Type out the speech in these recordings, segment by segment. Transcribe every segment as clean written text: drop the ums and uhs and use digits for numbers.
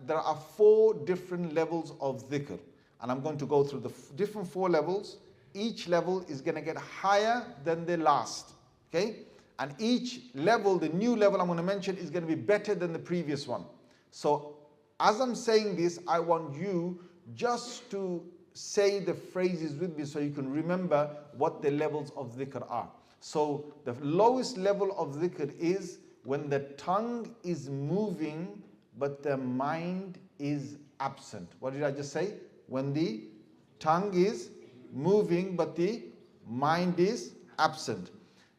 there are 4 different levels of dhikr. And I'm going to go through the different 4 levels. Each level is going to get higher than the last. Okay? And each level, the new level I'm going to mention, is going to be better than the previous one. So as I'm saying this, I want you just to say the phrases with me so you can remember what the levels of dhikr are. So the lowest level of dhikr is when the tongue is moving but the mind is absent. What did I just say? When the tongue is moving but the mind is absent.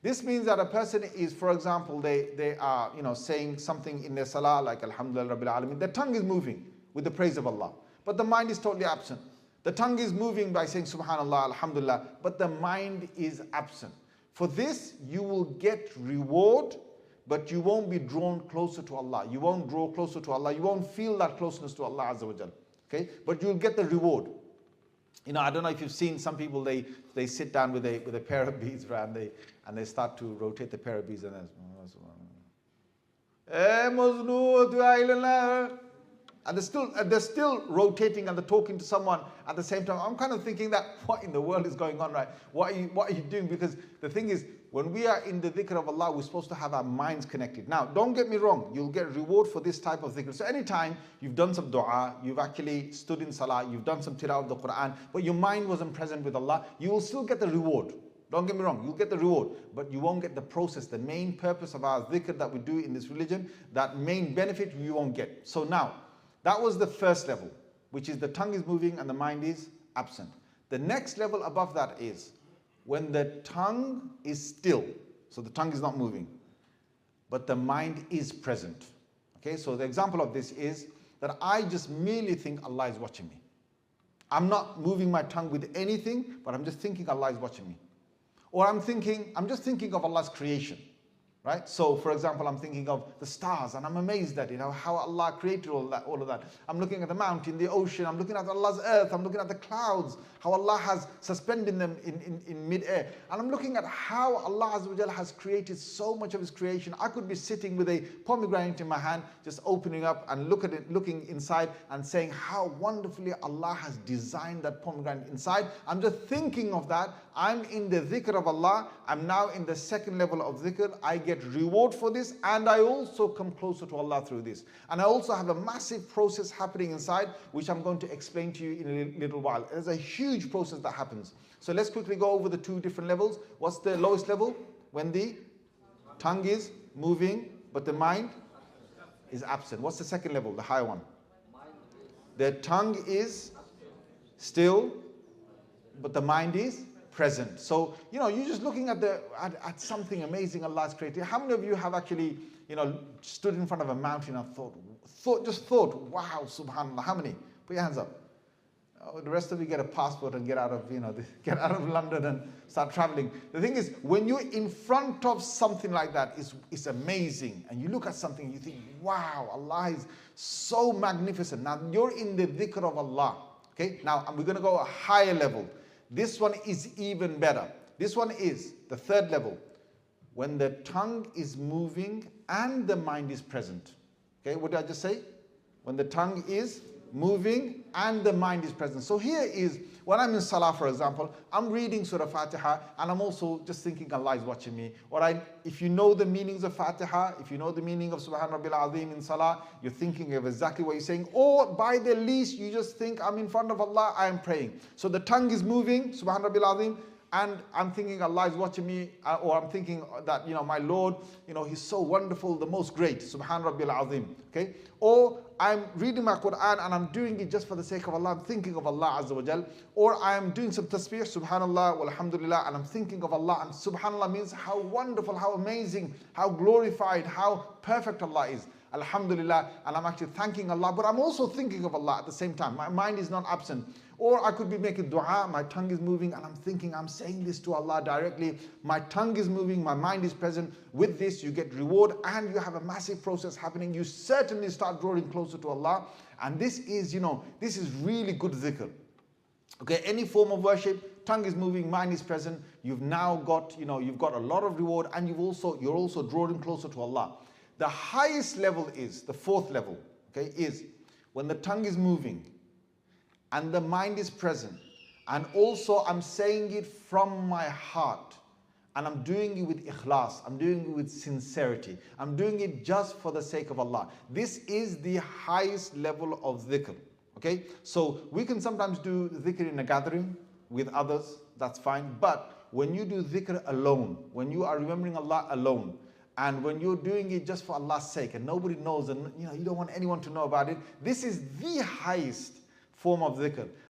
This means that a person is, for example, they are saying something in their salah like Alhamdulillah Rabbil Alameen. Their tongue is moving with the praise of Allah, but the mind is totally absent. The tongue is moving by saying Subhanallah, Alhamdulillah, but the mind is absent. For this, you will get reward, but you won't be drawn closer to Allah. You won't draw closer to Allah. You won't feel that closeness to Allah Azza wa Jal. Okay? But you'll get the reward. I don't know if you've seen some people, they sit down with a pair of beads, right, and they start to rotate the pair of beads and and they're still rotating and they're talking to someone at the same time. I'm kind of thinking that, what in the world is going on, right? What are you doing? Because the thing is, when we are in the dhikr of Allah, we're supposed to have our minds connected. Now, don't get me wrong, you'll get reward for this type of dhikr. So anytime you've done some dua, you've actually stood in salah, you've done some tilawah of the Quran, but your mind wasn't present with Allah, you will still get the reward. Don't get me wrong, you'll get the reward, but you won't get the process, the main purpose of our dhikr that we do in this religion, that main benefit you won't get. So now, that was the first level, which is the tongue is moving and the mind is absent. The next level above that is when the tongue is still, so the tongue is not moving, but the mind is present. Okay, so the example of this is that I just merely think Allah is watching me. I'm not moving my tongue with anything, but I'm just thinking Allah is watching me. Or I'm just thinking of Allah's creation. Right? So, for example, I'm thinking of the stars and I'm amazed at how Allah created all of that. I'm looking at the mountain, the ocean, I'm looking at Allah's earth, I'm looking at the clouds, how Allah has suspended them in mid-air. And I'm looking at how Allah Azza wa Jalla has created so much of His creation. I could be sitting with a pomegranate in my hand, just opening up and looking inside and saying how wonderfully Allah has designed that pomegranate inside. I'm just thinking of that. I'm in the dhikr of Allah. I'm now in the second level of dhikr. I get reward for this, and I also come closer to Allah through this. And I also have a massive process happening inside, which I'm going to explain to you in a little while. There's a huge process that happens. So let's quickly go over the 2 different levels. What's the lowest level? When the tongue is moving, but the mind is absent. What's the second level, the higher one? The tongue is still, but the mind is present. So, you're just looking at something amazing Allah has created. How many of you have actually, stood in front of a mountain and thought, wow, subhanallah? How many? Put your hands up. Oh, the rest of you get a passport and get out of, get out of London and start traveling. The thing is, when you're in front of something like that, it's amazing. And you look at something, you think, wow, Allah is so magnificent. Now, you're in the dhikr of Allah. Okay, now we're going to go a higher level. This one is even better. This one is the third level. When the tongue is moving and the mind is present. Okay, what did I just say? When the tongue is moving and the mind is present. So here is, when I'm in salah, for example, I'm reading Surah Fatiha and I'm also just thinking Allah is watching me. Or if you know the meanings of Fatiha, if you know the meaning of Subhan Rabbil Azim in salah, you're thinking of exactly what you're saying. Or by the least, you just think, I'm in front of Allah, I am praying. So the tongue is moving, Subhan Rabbil Azim, and I'm thinking Allah is watching me, or I'm thinking that, my Lord, He's so wonderful, the most great, Subhan Rabbil Azim, okay? Or I'm reading my Quran and I'm doing it just for the sake of Allah, I'm thinking of Allah Azza wa Jal. Or I'm doing some tasbih, Subhanallah, walhamdulillah, and I'm thinking of Allah, and Subhanallah means how wonderful, how amazing, how glorified, how perfect Allah is. Alhamdulillah, and I'm actually thanking Allah, but I'm also thinking of Allah at the same time. My mind is not absent. Or I could be making dua, my tongue is moving and I'm thinking, I'm saying this to Allah directly. My tongue is moving, my mind is present. With this, you get reward and you have a massive process happening. You certainly start drawing closer to Allah. And this is, this is really good dhikr. Okay, any form of worship, tongue is moving, mind is present. You've now got, you've got a lot of reward and you're also drawing closer to Allah. The highest level is, the fourth level, okay, is when the tongue is moving and the mind is present, and also I'm saying it from my heart, and I'm doing it with ikhlas, I'm doing it with sincerity, I'm doing it just for the sake of Allah. This is the highest level of dhikr. Okay, so we can sometimes do dhikr in a gathering with others, that's fine. But when you do dhikr alone, when you are remembering Allah alone, and when you're doing it just for Allah's sake, and nobody knows, and you don't want anyone to know about it, this is the highest form of dhikr.